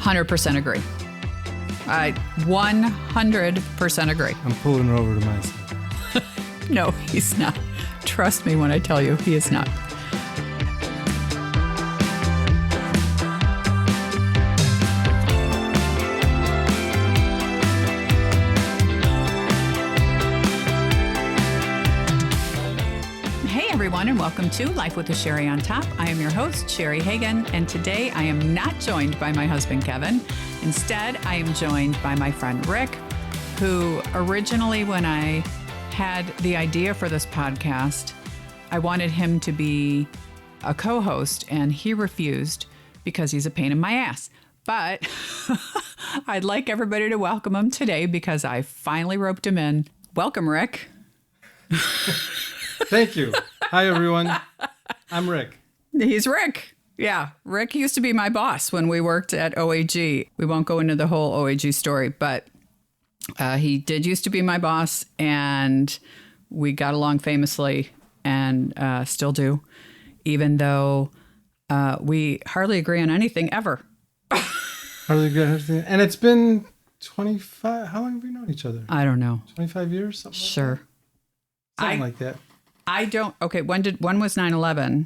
100% agree. I 100% agree. I'm pulling her over to my side. No, he's not. Trust me when I tell you, he is not. Hey everyone, and welcome to Life with a Cheri on Top. I am your host, Cheri Hagan, and today I am not joined by my husband, Kevin. Instead, I am joined by my friend, Rick, who originally, when I had the idea for this podcast, I wanted him to be a co-host, and he refused because he's a pain in my ass. But I'd like everybody to welcome him today because I finally roped him in. Welcome, Rick. Thank you. Hi, everyone. I'm Rick. He's Rick. Yeah, Rick used to be my boss when we worked at OAG. We won't go into the whole OAG story, but he did used to be my boss, and we got along famously and still do, even though we hardly agree on anything ever. Hardly agree on anything. And it's been 25, how long have we known each other? I don't know. 25 years? Something Sure. Something like that. I don't. Okay, when was 9/11?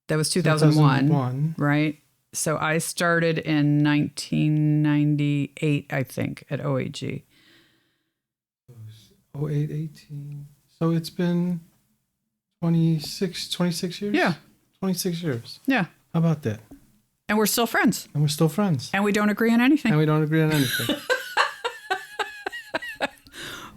That was 2001, right? So I started in 1998, I think, at OAG. 08, 18. So it's been 26 years? Yeah. 26 years. Yeah. How about that? And we're still friends. And we're still friends. And we don't agree on anything. And we don't agree on anything.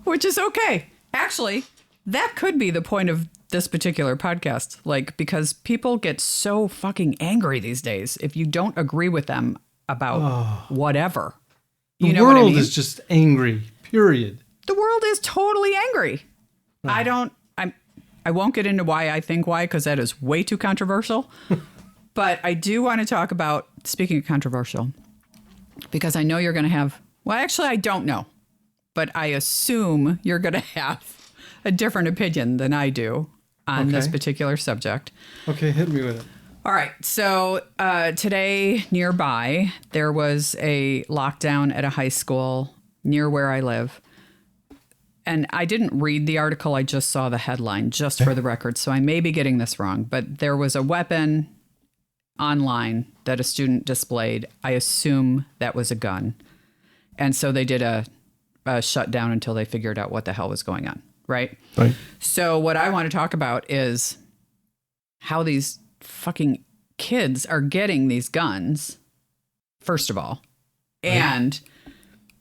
Which is okay. Actually, that could be the point of this particular podcast. Like, because people get so fucking angry these days if you don't agree with them about whatever. You know what I mean? The world is just angry, period. The world is totally angry. Right. I won't get into why I think why, because that is way too controversial. But I do want to talk about, speaking of controversial, because I know you're going to have, well, actually, I don't know, but I assume you're going to have a different opinion than I do on this particular subject. Okay, hit me with it. All right. So today nearby, there was a lockdown at a high school near where I live. And I didn't read the article. I just saw the headline, just for the record. So I may be getting this wrong. But there was a weapon online that a student displayed. I assume that was a gun. And so they did a shutdown until they figured out what the hell was going on. Right? Right. So what I want to talk about is how these fucking kids are getting these guns, first of all. And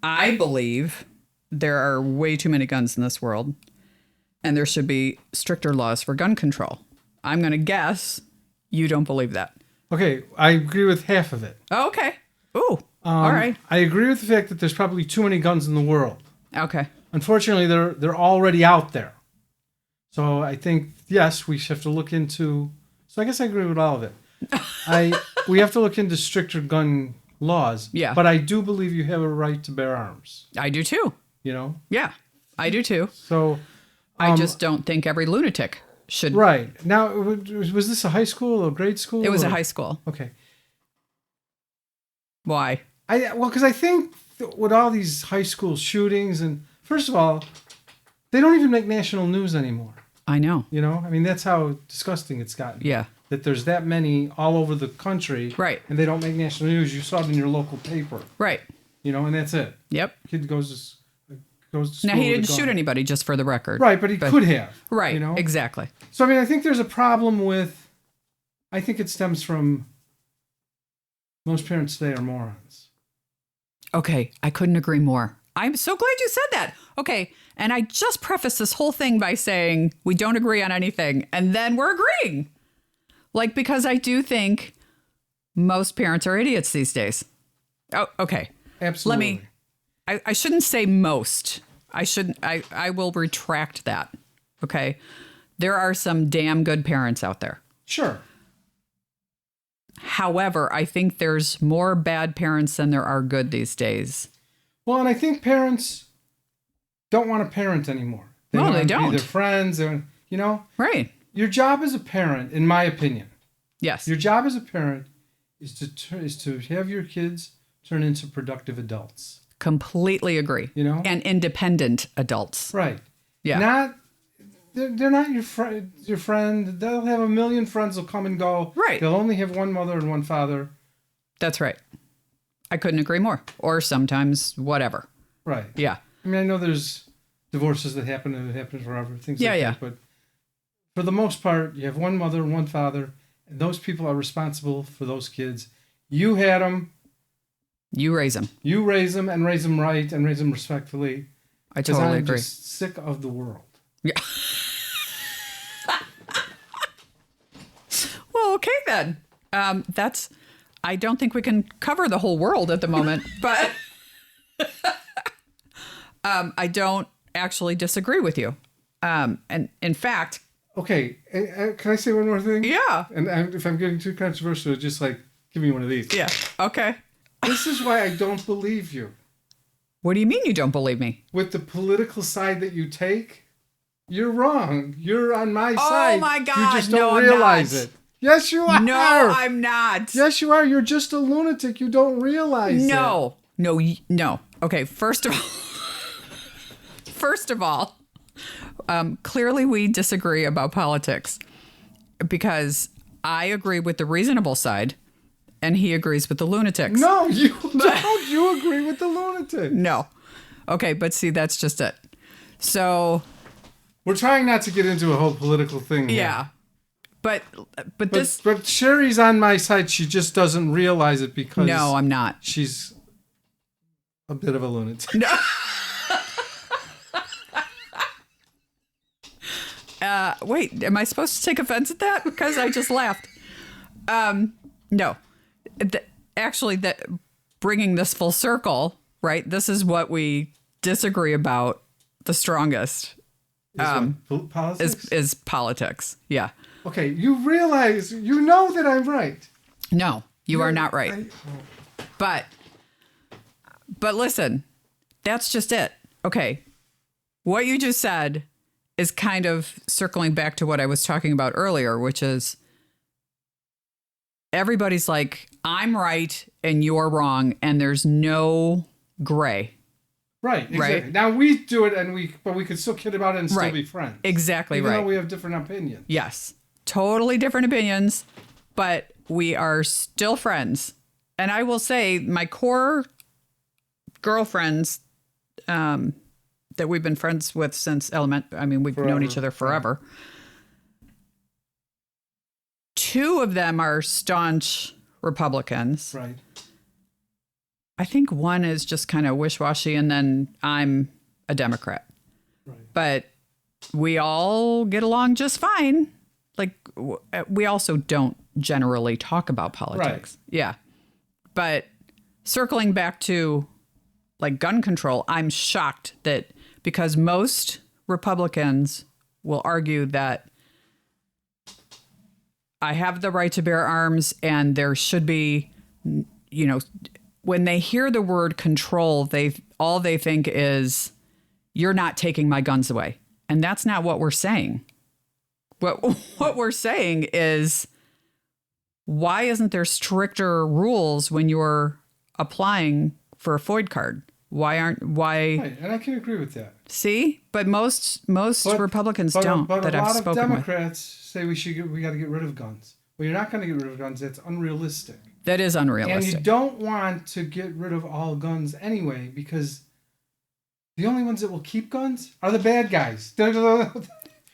I believe there are way too many guns in this world, and there should be stricter laws for gun control. I'm going to guess you don't believe that. Okay, I agree with half of it. Oh, okay. Ooh, all right. I agree with the fact that there's probably too many guns in the world. Okay. Unfortunately, they're already out there. So I think, yes, we have to look into... So I guess I agree with all of it. We have to look into stricter gun laws. Yeah. But I do believe you have a right to bear arms. I do too. You know? Yeah, I do too. So... I just don't think every lunatic should... Right. Now, was this a high school or grade school? It was a high school. Okay. Why? Because I think with all these high school shootings and... First of all, they don't even make national news anymore. I know. You know? I mean, that's how disgusting it's gotten. Yeah. That there's that many all over the country. Right. And they don't make national news. You saw it in your local paper. Right. You know, and that's it. Yep. Kid goes to school. Now, he didn't shoot anybody, just for the record. Right, but he could have. Right, you know? Exactly. So, I mean, I think there's a problem with... I think it stems from... Most parents today are morons. Okay, I couldn't agree more. I'm so glad you said that. Okay, and I just prefaced this whole thing by saying we don't agree on anything, and then we're agreeing. Like, because I do think most parents are idiots these days. Oh, okay. Absolutely. I shouldn't say most. I will retract that. Okay. There are some damn good parents out there. Sure. However, I think there's more bad parents than there are good these days. Well, and I think parents don't want to parent anymore. They want they to don't. Be their friends, you know? Right. Your job as a parent, in my opinion, yes. Your job as a parent is to have your kids turn into productive adults. Completely agree. You know? And independent adults. Right. Yeah. They're not your friend. They'll have a million friends. They'll come and go. Right. They'll only have one mother and one father. That's right. I couldn't agree more. Or sometimes whatever. Right. Yeah. I mean, I know there's divorces that happen and it happens forever, things like that. But for the most part, you have one mother and one father, and those people are responsible for those kids. You had them. You raise them. You raise them and raise them right and raise them respectfully. I totally agree. I'm just sick of the world. Yeah. Well, okay then. I don't think we can cover the whole world at the moment, but I don't actually disagree with you. And in fact, okay, can I say one more thing? Yeah. And if I'm getting too controversial, just like give me one of these. Yeah. Okay. This is why I don't believe you. What do you mean you don't believe me? With the political side that you take, you're wrong. You're on my side. Oh my God. You just don't realize it. Yes, you are. No, I'm not. Yes, you are. You're just a lunatic. You don't realize it. No. Okay, first of all, clearly we disagree about politics because I agree with the reasonable side and he agrees with the lunatics. No, you don't. You agree with the lunatic. No. Okay, but see, that's just it. So we're trying not to get into a whole political thing here. Yeah. But Cheri's on my side. She just doesn't realize it because no, I'm not. She's a bit of a lunatic. No. Wait, am I supposed to take offense at that? Because I just laughed. No. Actually, bringing this full circle, right? This is what we disagree about the strongest. Politics? Is politics. Yeah. Okay, you know that I'm right. No, you are not right. But listen, that's just it. Okay. What you just said is kind of circling back to what I was talking about earlier, which is everybody's like, I'm right and you're wrong, and there's no gray. Right, exactly. Right? Now we do it but we could still kid about it and still be friends. Exactly Even right. though we have different opinions. Yes. Totally different opinions, but we are still friends. And I will say my core girlfriends that we've been friends with since we've known each other forever. Two of them are staunch Republicans. Right. I think one is just kind of wish-washy, and then I'm a Democrat. Right. But we all get along just fine. Like, we also don't generally talk about politics. Right. Yeah. But circling back to, like, gun control, I'm shocked that because most Republicans will argue that I have the right to bear arms and there should be, when they hear the word control, all they think is, you're not taking my guns away. And that's not what we're saying. What we're saying is, why isn't there stricter rules when you're applying for a FOID card? Why? Right, and I can agree with that. See, but most Republicans don't. But that a I've lot of spoken Democrats say we got to get rid of guns. Well, you're not going to get rid of guns. That's unrealistic. That is unrealistic. And you don't want to get rid of all guns anyway, because the only ones that will keep guns are the bad guys.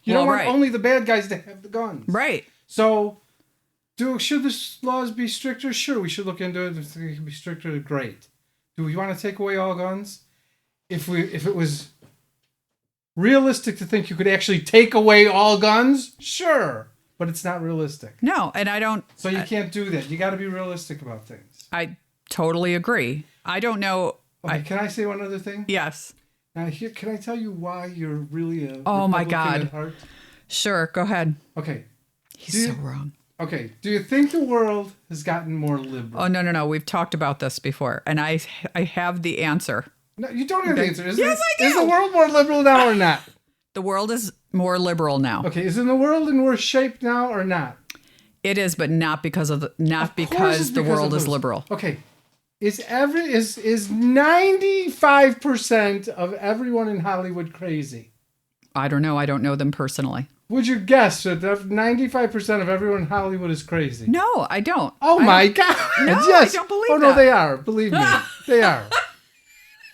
You don't want only the bad guys to have the guns. Right. So, should the laws be stricter? Sure, we should look into it. If they can be stricter, great. Do we want to take away all guns? If it was realistic to think you could actually take away all guns, sure. But it's not realistic. No, and I don't... So you can't do that. You got to be realistic about things. I totally agree. I don't know... Okay, can I say one other thing? Yes. Now, can I tell you why you're really a oh Republican my God. at heart? Sure, go ahead. Okay. He's so wrong. Okay, do you think the world has gotten more liberal? Oh, no. We've talked about this before, and I have the answer. No, you don't have the answer. Yes, I do. Is the world more liberal now or not? The world is more liberal now. Okay, is the world in worse shape now or not? It is, but not because the world is liberal. Okay. Is 95% of everyone in Hollywood crazy? I don't know. I don't know them personally. Would you guess that 95% of everyone in Hollywood is crazy? No, I don't. Oh my God. No, yes. I don't believe Oh, no, that. they are. Believe me. They are.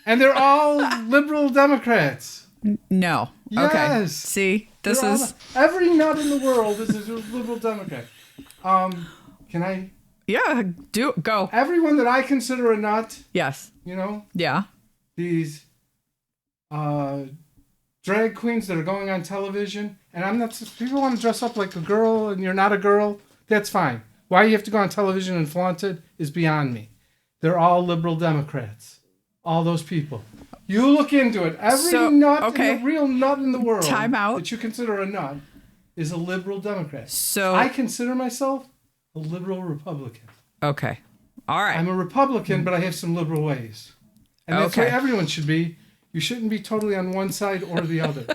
And they're all liberal Democrats. No. Yes. Okay. See, this They're is... every nut in the world is a liberal Democrat. Can I? Yeah, go. Everyone that I consider a nut, Yes. you know, Yeah. these drag queens that are going on television, and I'm not. People want to dress up like a girl, and you're not a girl. That's fine. Why you have to go on television and flaunt it is beyond me. They're all liberal Democrats. All those people. You look into it. Every nut, the real nut in the world, Time out. that you consider a nut, is a liberal Democrat. So I consider myself a liberal Republican. okay. All right. I'm a Republican, but I have some liberal ways. And that's Okay. why everyone should be. You shouldn't be totally on one side or the other.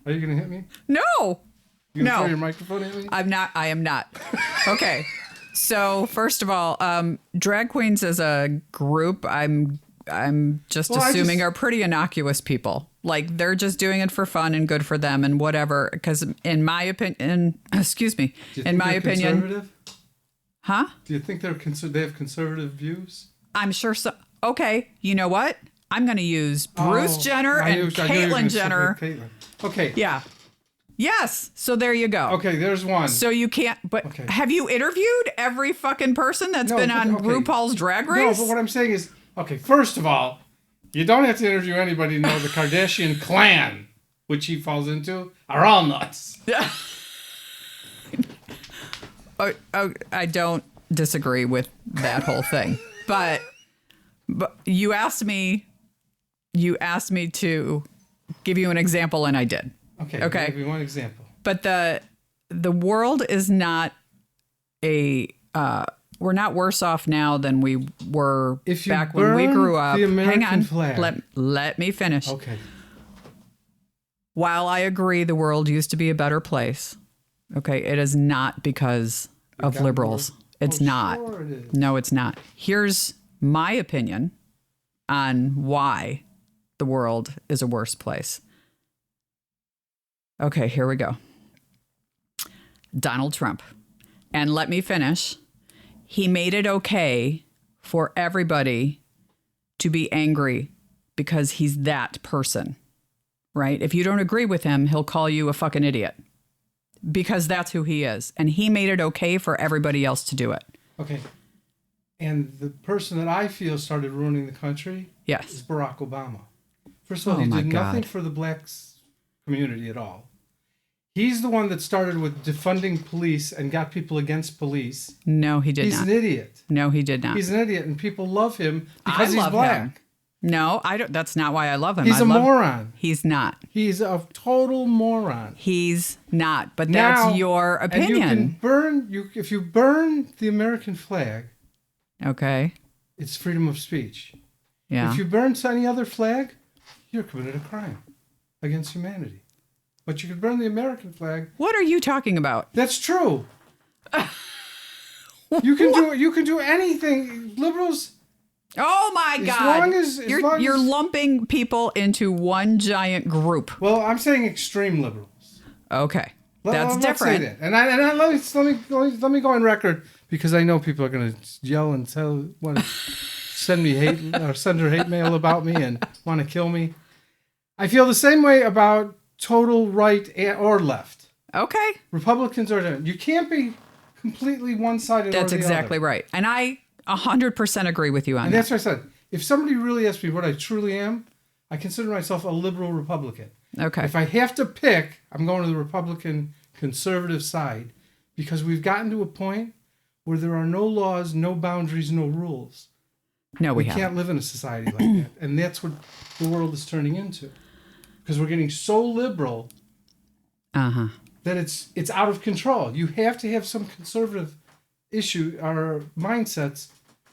Are you going to hit me? No. You going to No. throw your microphone at me? I am not. Okay. So first of all, drag queens as a group, I'm just assuming are pretty innocuous people. Like they're just doing it for fun and good for them and whatever. Because in my opinion, excuse me, in my opinion, conservative? Huh? Do you think they have conservative views? I'm sure so. Okay. You know what? I'm going to use Bruce Jenner I knew and you were gonna Caitlyn say Jenner. Caitlyn. Okay. Yeah. Yes. So there you go. Okay, there's one. So you can't, but Okay. have you interviewed every fucking person that's No, been but- on okay. RuPaul's Drag No, Race? but what I'm saying is, okay, first of all, you don't have to interview anybody to know the Kardashian clan, which he falls into, are all nuts. I don't disagree with that whole thing, but you asked me to give you an example, and I did. Okay. Give me one example. But the world is not we're not worse off now than we were If you back when we burn grew up. the American Hang on, flag. let me finish. Okay. While I agree the world used to be a better place, okay, it is not because of got liberals. more- It's Oh, not. sure it is. No, it's not. Here's my opinion on why the world is a worse place. Okay, here we go. Donald Trump. And let me finish. He made it okay for everybody to be angry because he's that person, right? If you don't agree with him, he'll call you a fucking idiot because that's who he is. And he made it okay for everybody else to do it. Okay. And the person that I feel started ruining the country Yes. is Barack Obama. First of all, Oh he my did nothing God. for the black community at all. He's the one that started with defunding police and got people against police. No, he did He's not. an idiot. No, he did not. He's an idiot, and people love him because I he's love black. him. No, I don't. That's not why I love him. He's a a moron. He's not. He's a total moron. He's not. But that's Now- your And you opinion. can burn if you burn the American flag, Okay. it's freedom of speech. Yeah. If you burn any other flag, you're committed a crime against humanity. But you can burn the American flag. What are you talking about? That's true. You can do anything. Liberals. Oh my As God! long as- as long you're as- lumping people into one giant group. Well, I'm saying extreme liberals. Okay, Let- that's let's say different. that. And let me go on record because I know people are going to yell and want to send me hate or send her hate mail about me and want to kill me. I feel the same way about total right or left. Okay, Republicans are. You can't be completely one-sided. that's or the exactly other. right, and I 100% agree with you on And that. that's what I said. If somebody really asks me what I truly am, I consider myself a liberal Republican. Okay, If I have to pick, I'm going to the Republican conservative side because we've gotten to a point where there are no laws, no boundaries, no rules. no, we We haven't. can't live in a society like that. And that's what the world is turning into. Because we're getting so liberal that it's out of control. You have to have some conservative issue or mindsets.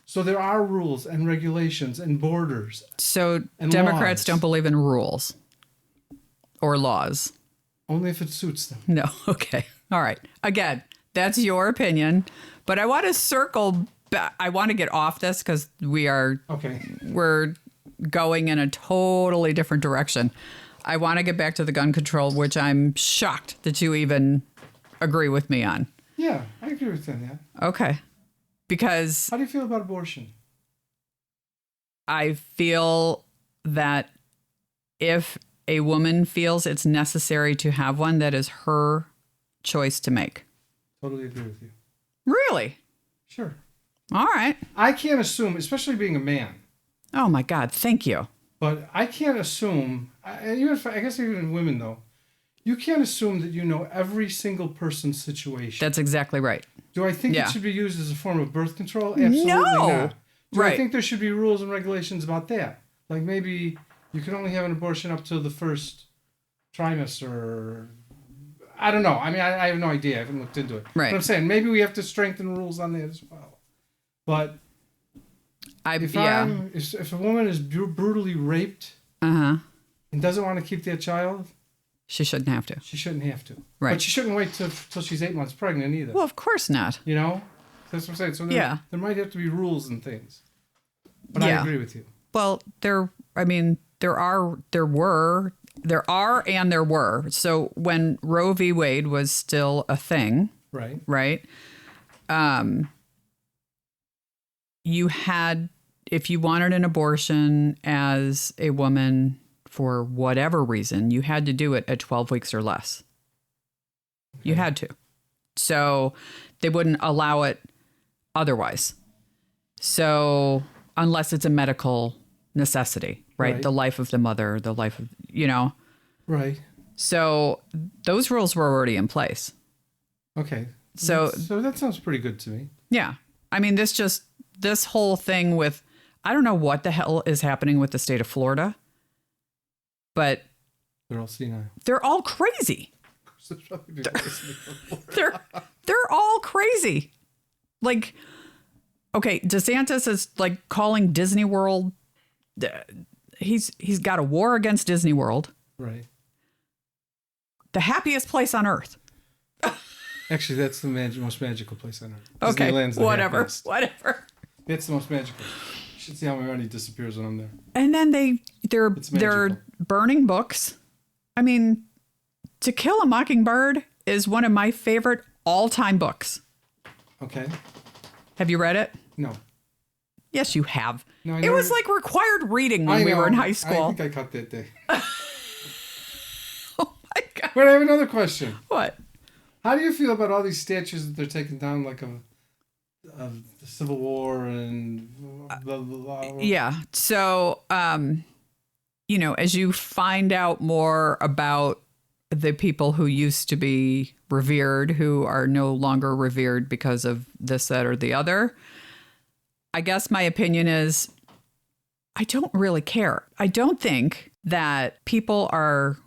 So there are rules and regulations and borders. So and Democrats laws. don't believe in rules or laws. Only if it suits them. No. Okay. All right. Again, that's your opinion, but I want to circle I want to get off this because we're going in a totally different direction. I want to get back to the gun control, which I'm shocked that you even agree with me on. Yeah, I agree with that. Yeah. Okay. Because how do you feel about abortion? I feel that if a woman feels it's necessary to have one, that is her choice to make. Totally agree with you. Really? Sure. All right. I can't assume, especially being a man. Oh my God, thank you. But I can't assume, I guess even women though, you can't assume that you know every single person's situation. That's exactly right. Do I think it should be used as a form of birth control? Absolutely not. Do I think there should be rules and regulations about that? Like maybe you can only have an abortion up to the first trimester. Or, I don't know. I mean, I have no idea. I haven't looked into it. Right. But I'm saying maybe we have to strengthen rules on that as well. But if a woman is brutally raped and doesn't want to keep that child, she shouldn't have to. She shouldn't have to. Right. But she shouldn't wait till she's 8 months pregnant either. Well, of course not. You know? That's what I'm saying. So there might have to be rules and things. But I agree with you. Well, there were. So when Roe v. Wade was still a thing, right? You had, if you wanted an abortion as a woman for whatever reason, you had to do it at 12 weeks or less. Okay. You had to. So they wouldn't allow it otherwise. So unless it's a medical necessity, right? The life of the mother, the life of, Right. So those rules were already in place. Okay. So that sounds pretty good to me. Yeah. I mean, this whole thing with, I don't know what the hell is happening with the state of Florida, but they're all senile. They're all crazy. They're all crazy. Like, okay, DeSantis is like calling Disney World. He's got a war against Disney World. Right. The happiest place on earth. Actually, that's the most magical place on earth. Okay, Disneyland's whatever. That's the most magical. You should see how my money disappears when I'm there. And then they're burning books. I mean, To Kill a Mockingbird is one of my favorite all-time books. Okay. Have you read it? No. Yes, you have. No, it was like required reading when we were in high school. I think I cut that day. Oh my God. But I have another question. What? How do you feel about all these statues that they're taking down, like of the Civil War and blah, blah, blah? Yeah. So, as you find out more about the people who used to be revered, who are no longer revered because of this, that, or the other, I guess my opinion is I don't really care. I don't think that people are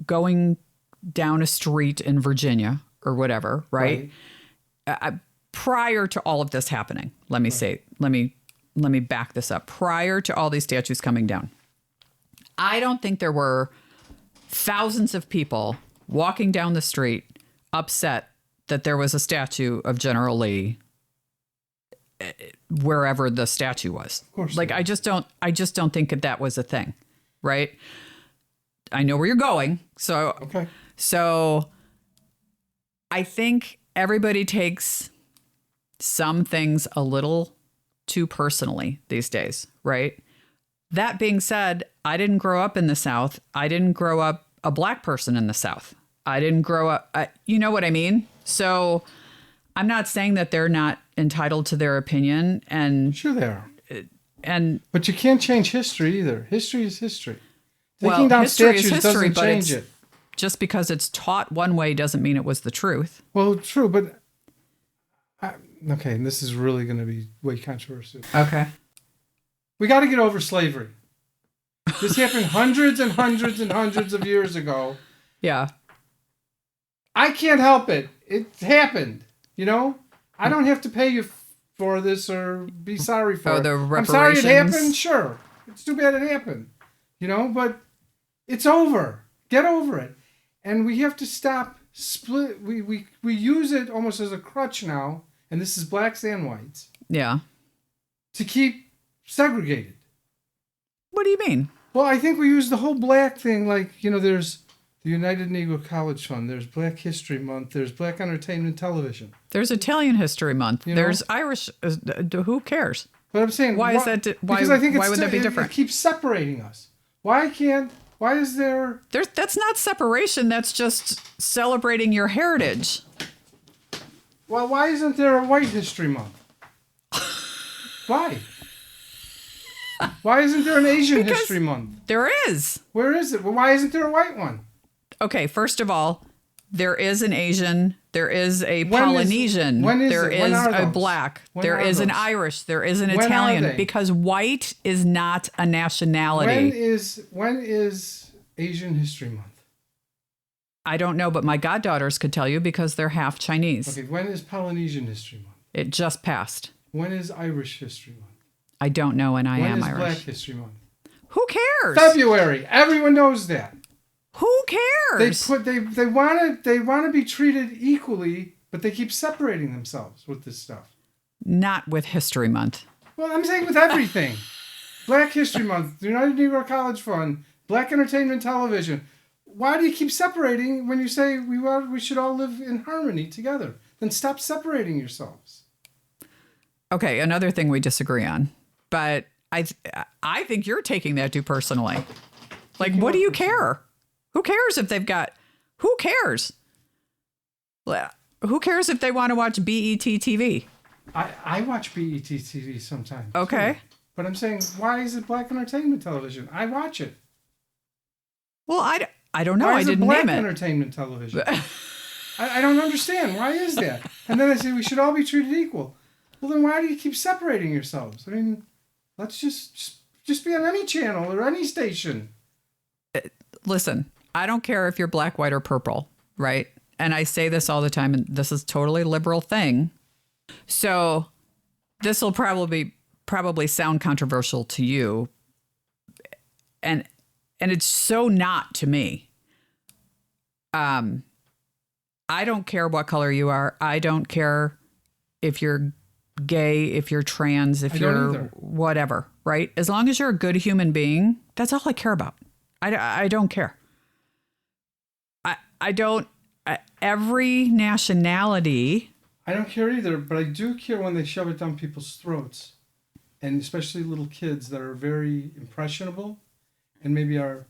going down a street in Virginia or whatever, right? Prior to all of this happening, let me back this up. Prior to all these statues coming down, I don't think there were thousands of people walking down the street upset that there was a statue of General Lee wherever the statue was. Of course. Like, I just don't think that was a thing, right? I know where you're going. So, okay. So I think everybody takes some things a little too personally these days, right? That being said, I didn't grow up in the South. I didn't grow up a black person in the South. I didn't grow up, you know what I mean? So I'm not saying that they're not entitled to their opinion. And sure they are. But you can't change history either. History is history. Taking down statues doesn't change it. Just because it's taught one way doesn't mean it was the truth. Well, true, but okay, and this is really going to be way controversial. Okay. We got to get over slavery. This happened hundreds and hundreds and hundreds of years ago. Yeah. I can't help it. It happened. I don't have to pay you for this or be sorry for it. The reparations. I'm sorry it happened. Sure. It's too bad it happened. But it's over. Get over it. And we have to stop split. We use it almost as a crutch now and this is blacks and whites, Yeah. to keep segregated. What do you mean? Well, I think we use the whole black thing, like, there's the United Negro College Fund, there's Black History Month, there's Black Entertainment Television. There's Italian History Month. You know? There's Irish. Who cares? But I'm saying, Why is that? Because I think why would that be different? It keeps separating us. Why is there... That's not separation. That's just celebrating your heritage. Well, why isn't there a White History Month? Why? Why isn't there an Asian History Month? There is. Where is it? Well, why isn't there a white one? Okay, first of all, there is an Asian, there is a When Polynesian, there When is are a those? black, When there are is an those? Irish, there is an When are Italian, they? because white is not a nationality. When is Asian History Month? I don't know, but my goddaughters could tell you because they're half Chinese. Okay, when is Polynesian History Month? It just passed. When is Irish History Month? I don't know, and I When am is Irish. Black History Month? Who cares? February. Everyone knows that. Who cares? They want to be treated equally, but they keep separating themselves with this stuff. Not with History Month. Well, I'm saying with everything. Black History Month, the United Negro College Fund, Black Entertainment Television. Why do you keep separating when you say we should all live in harmony together? Then stop separating yourselves. Okay, another thing we disagree on, but I think you're taking that too personally. Like, what do you care? Who cares if they've got? Who cares? Who cares if they want to watch BET TV? I watch BET TV sometimes. Okay. Too. But I'm saying, why is it Black Entertainment Television? I watch it. Well, I don't know. Why I is it didn't Black name it. Entertainment Television? I don't understand. Why is that? And then I say we should all be treated equal. Well, then why do you keep separating yourselves? I mean, let's just be on any channel or any station. Listen, I don't care if you're black, white, or purple, right? And I say this all the time, and this is totally liberal thing. So this will probably sound controversial to you, and it's so not to me. I don't care what color you are. I don't care if you're gay, if you're trans, if you're whatever, right? As long as you're a good human being, that's all I care about. I don't care. I don't, every nationality. I don't care either, but I do care when they shove it down people's throats. And especially little kids that are very impressionable and maybe are...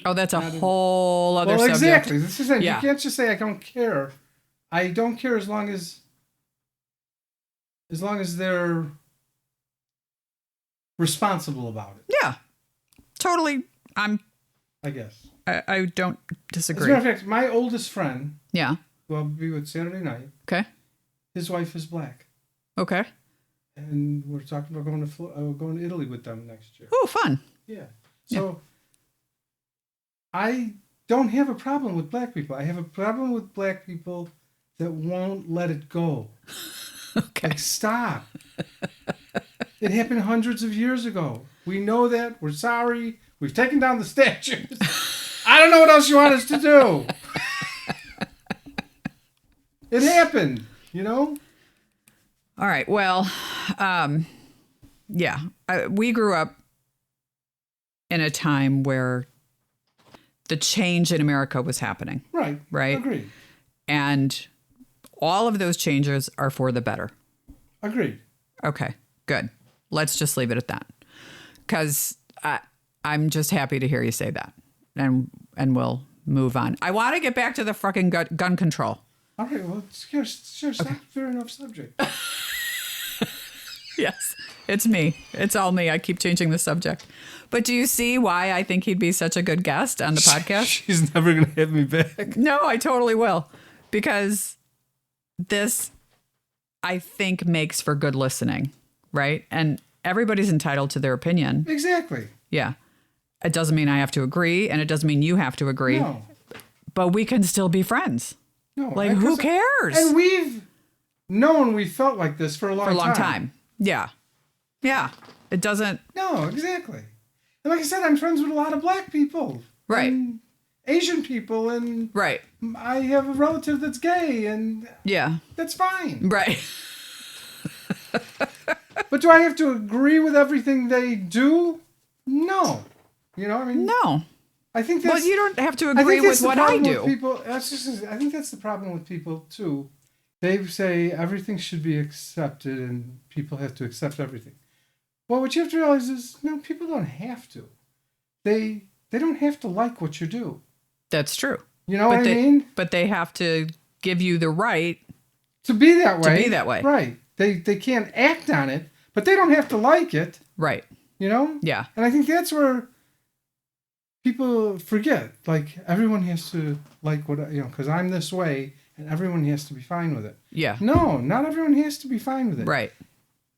Oh, that's a whole other subject. Well, exactly. This is it. Yeah. You can't just say, I don't care. I don't care as long as they're responsible about it. Yeah. Totally. I guess. I don't disagree. As a matter of fact, my oldest friend, Yeah. who I'll be with Saturday night, Okay. his wife is black. Okay. And we're talking about going to Italy with them next year. Oh, fun. Yeah. So I don't have a problem with black people. I have a problem with black people that won't let it go. Okay. Like, stop. It happened hundreds of years ago. We know that. We're sorry. We've taken down the statues. I don't know what else you want us to do. It happened, you know? All right. Well, yeah. We grew up in a time where the change in America was happening. Right. Right. Agreed. And all of those changes are for the better. Agreed. Okay, good. Let's just leave it at that. Because I'm just happy to hear you say that. And we'll move on. I want to get back to the fucking gun control. All right, well, sure, stop veering off subject. Yes, it's me. It's all me. I keep changing the subject. But do you see why I think he'd be such a good guest on the podcast? She's never going to have me back. No, I totally will. Because this, I think, makes for good listening, right? And everybody's entitled to their opinion. Exactly. Yeah. It doesn't mean I have to agree, and it doesn't mean you have to agree. No. But we can still be friends. No. Like, who cares? And we felt like this for a long time. For a long time. Yeah. Yeah. It doesn't. No, exactly. And like I said, I'm friends with a lot of black people. Right. And Asian people, and Right. I have a relative that's gay, and Yeah. that's fine. Right. But do I have to agree with everything they do? No. You know, I mean, No. I think that's... Well, you don't have to I agree think that's with what the I problem do. with people. I think that's the problem with people too. They say everything should be accepted and people have to accept everything. Well, what you have to realize is, no, people don't have to. They don't have to like what you do. That's true. You know what I mean? But they have to give you the right To be that way. to be that way. Right. They can't act on it, but they don't have to like it. Right. You know? Yeah. And I think that's where people forget. Like, everyone has to like what, because I'm this way and everyone has to be fine with it. Yeah. No, not everyone has to be fine with it. Right.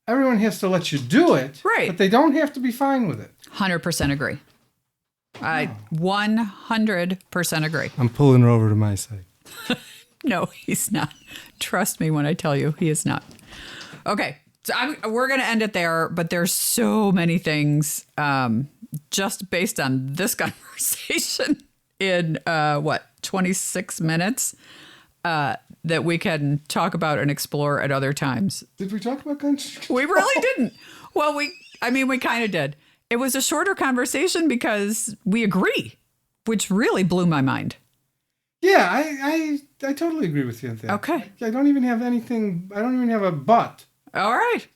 Everyone has to let you do it. Right. But they don't have to be fine with it. 100% agree. I 100% agree. I'm pulling her over to my side. No, he's not. Trust me when I tell you, he is not. Okay, so we're going to end it there, but there's so many things just based on this conversation in, 26 minutes that we can talk about and explore at other times. Did we talk about guns? We really didn't. Well, we kind of did. It was a shorter conversation because we agree, which really blew my mind. Yeah, I totally agree with you on that. Okay. I don't even have anything. I don't even have a but. All right.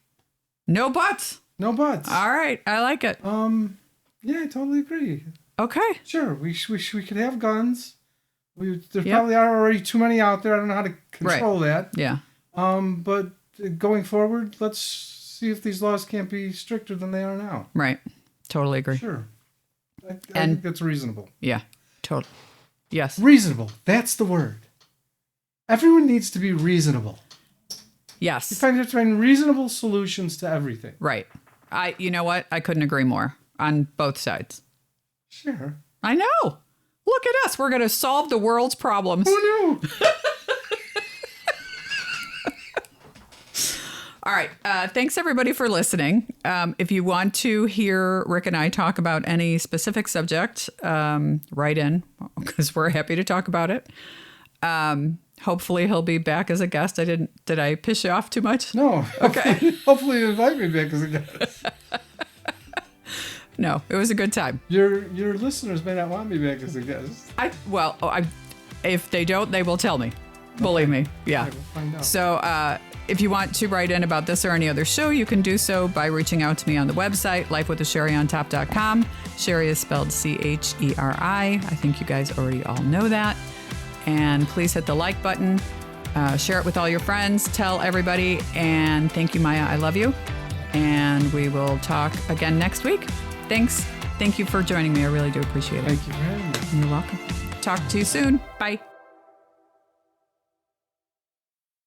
No buts. No buts. All right. I like it. Yeah, I totally agree. Okay. Sure, we could have guns. There Yep. probably are already too many out there. I don't know how to control that. Yeah. But going forward, let's see if these laws can't be stricter than they are now. Right. Totally agree. Sure. I think that's reasonable. Yeah. Totally. Yes. Reasonable. That's the word. Everyone needs to be reasonable. You Yes. have to find reasonable solutions to everything. Right. You know what? I couldn't agree more on both sides. Sure. I know. Look at us. We're going to solve the world's problems. Who knew? All right. Thanks, everybody, for listening. If you want to hear Rick and I talk about any specific subject, write in because we're happy to talk about it. Hopefully, he'll be back as a guest. Did I piss you off too much? No. Okay. Hopefully you invite me back as a guest. No, it was a good time. Your listeners may not want me back as a guest. If they don't, they will tell me. Believe me. Yeah. Okay, we'll find out. So if you want to write in about this or any other show, you can do so by reaching out to me on the website, lifewithasheriOnTop.com. Cheri is spelled Cheri. I think you guys already all know that. And please hit the like button. Share it with all your friends. Tell everybody. And thank you, Maya. I love you. And we will talk again next week. Thanks. Thank you for joining me. I really do appreciate it. Thank you for having me. You're welcome. Talk to you soon. Bye.